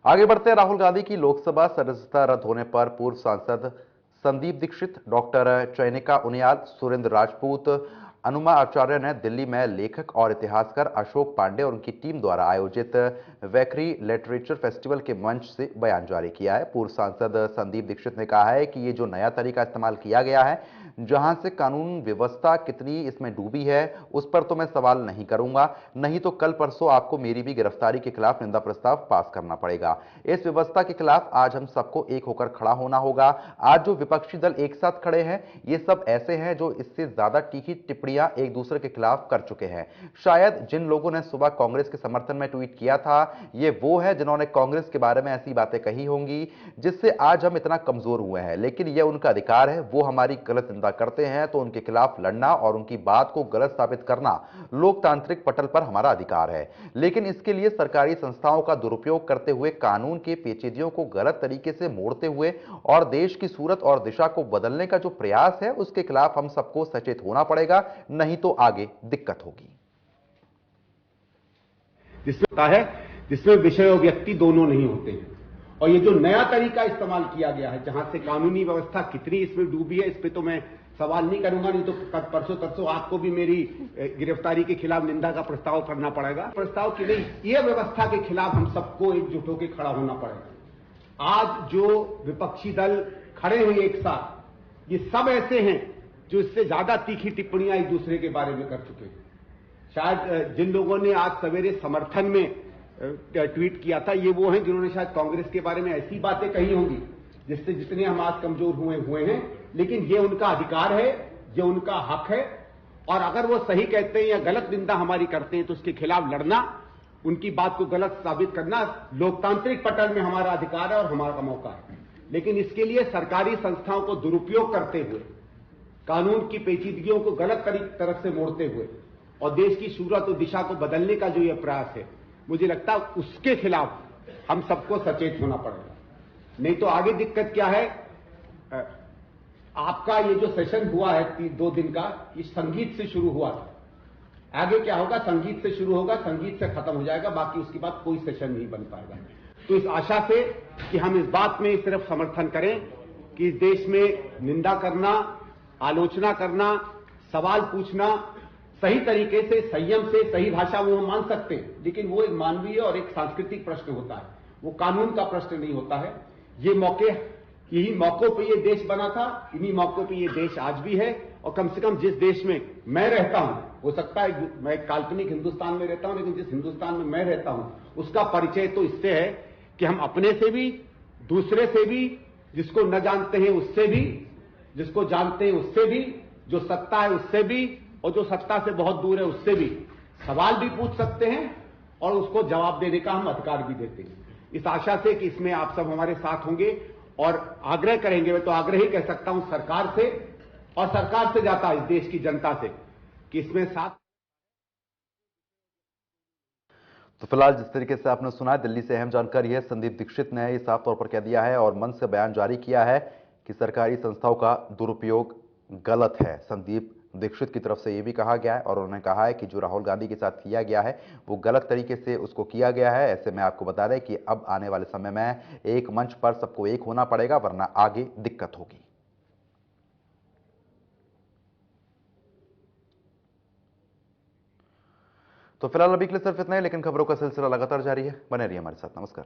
आगे बढ़ते हैं। राहुल गांधी की लोकसभा सदस्यता रद्द होने पर पूर्व सांसद संदीप दीक्षित, डॉक्टर चयनिका उनियाल, सुरेंद्र राजपूत, अनुमा आचार्य ने दिल्ली में लेखक और इतिहासकार अशोक पांडे और उनकी टीम द्वारा आयोजित वैखरी लिटरेचर फेस्टिवल के मंच से बयान जारी किया है। पूर्व सांसद संदीप दीक्षित ने कहा है कि ये जो नया तरीका इस्तेमाल किया गया है, जहां से कानून व्यवस्था कितनी इसमें डूबी है, उस पर तो मैं सवाल नहीं करूंगा, नहीं तो कल परसों आपको मेरी भी गिरफ्तारी के खिलाफ निंदा प्रस्ताव पास करना पड़ेगा। इस व्यवस्था के खिलाफ आज हम सबको एक होकर खड़ा होना होगा। आज जो विपक्षी दल एक साथ खड़े हैं, ये सब ऐसे हैं जो इससे ज्यादा तीखी टिप्पणियां एक दूसरे के खिलाफ कर चुके हैं। शायद जिन लोगों ने सुबह कांग्रेस के समर्थन में ट्वीट किया था, ये वो है जिन्होंने कांग्रेस के बारे में ऐसी बातें कही होंगी जिससे आज हम इतना कमजोर हुए हैं, लेकिन यह उनका अधिकार है। वो हमारी गलत निंदा करते हैं तो उनके खिलाफ लड़ना और उनकी बात को गलत साबित करना लोकतांत्रिक पटल पर हमारा अधिकार है। लेकिन इसके लिए सरकारी संस्थाओं का दुरुपयोग करते हुए, कानून के पेचीदगियों को गलत तरीके से मोड़ते हुए और देश की सूरत और दिशा को बदलने का जो प्रयास है, उसके खिलाफ हम सबको सचेत होना पड़ेगा, नहीं तो आगे दिक्कत होगी। जिसमें विषय और व्यक्ति दोनों नहीं होते हैं। और ये जो नया तरीका इस्तेमाल किया गया है, जहां से कानूनी व्यवस्था कितनी इसमें डूबी है, इस पे तो मैं सवाल नहीं करूंगा, नहीं तो परसों तरसों आपको भी मेरी गिरफ्तारी के खिलाफ निंदा का प्रस्ताव करना पड़ेगा। प्रस्ताव की नहीं, ये व्यवस्था के खिलाफ हम सबको एकजुट होकर खड़ा होना पड़ेगा। आज जो विपक्षी दल खड़े हैं एक साथ, ये सब ऐसे हैं जो इससे ज्यादा तीखी टिप्पणियां एक दूसरे के बारे में कर चुके हैं। शायद जिन लोगों ने आज सवेरे समर्थन में ट्वीट किया था, ये वो हैं जिन्होंने शायद कांग्रेस के बारे में ऐसी बातें कही होंगी जिससे जितने हम आज कमजोर हुए हैं। लेकिन ये उनका अधिकार है, ये उनका हक है, और अगर वो सही कहते हैं या गलत निंदा हमारी करते हैं तो उसके खिलाफ लड़ना, उनकी बात को गलत साबित करना लोकतांत्रिक पटल में हमारा अधिकार है और हमारा मौका है। लेकिन इसके लिए सरकारी संस्थाओं को दुरुपयोग करते हुए, कानून की पेचीदगियों को गलत तरफ से मोड़ते हुए और देश की सूरत और दिशा को बदलने का जो यह प्रयास है, मुझे लगता है उसके खिलाफ हम सबको सचेत होना पड़ेगा। नहीं तो आगे दिक्कत क्या है, आपका ये जो सेशन हुआ है 2 दिन का, ये संगीत से शुरू हुआ था। आगे क्या होगा, संगीत से शुरू होगा, संगीत से खत्म हो जाएगा, बाकी उसके बाद कोई सेशन नहीं बन पाएगा। तो इस आशा से कि हम इस बात में सिर्फ समर्थन करें कि इस देश में निंदा करना, आलोचना करना, सवाल पूछना सही तरीके से, संयम से, सही भाषा में वो मान सकते हैं, लेकिन वो एक मानवीय और एक सांस्कृतिक प्रश्न होता है, वो कानून का प्रश्न नहीं होता है। ये मौके, यही मौकों पे ये देश बना था, इन्हीं मौकों पे ये देश आज भी है। और कम से कम जिस देश में मैं रहता हूं, हो सकता है मैं काल्पनिक हिंदुस्तान में रहता हूं, लेकिन जिस हिंदुस्तान में मैं रहता हूं, उसका परिचय तो इससे है कि हम अपने से भी, दूसरे से भी, जिसको न जानते हैं उससे भी, जिसको जानते हैं उससे भी, जो सत्ता है उससे भी, और जो सत्ता से बहुत दूर है उससे भी सवाल भी पूछ सकते हैं और उसको जवाब देने का हम अधिकार भी देते हैं। इस आशा से कि इसमें आप सब हमारे साथ होंगे और आग्रह करेंगे, मैं तो आग्रह ही कह सकता हूं सरकार से, और सरकार से जाता इस देश की जनता से, कि इसमें साथ। तो फिलहाल जिस तरीके से आपने सुना, दिल्ली से अहम जानकारी है। संदीप दीक्षित ने साफ तौर पर कह दिया है और मंच से बयान जारी किया है कि सरकारी संस्थाओं का दुरुपयोग गलत है। संदीप दीक्षित की तरफ से यह भी कहा गया है और उन्होंने कहा है कि जो राहुल गांधी के साथ किया गया है वो गलत तरीके से उसको किया गया है। ऐसे में आपको बता दें कि अब आने वाले समय में एक मंच पर सबको एक होना पड़ेगा, वरना आगे दिक्कत होगी। तो फिलहाल अभी के लिए सिर्फ इतना ही, लेकिन खबरों का सिलसिला लगातार जारी है। बने रहिए हमारे साथ। नमस्कार।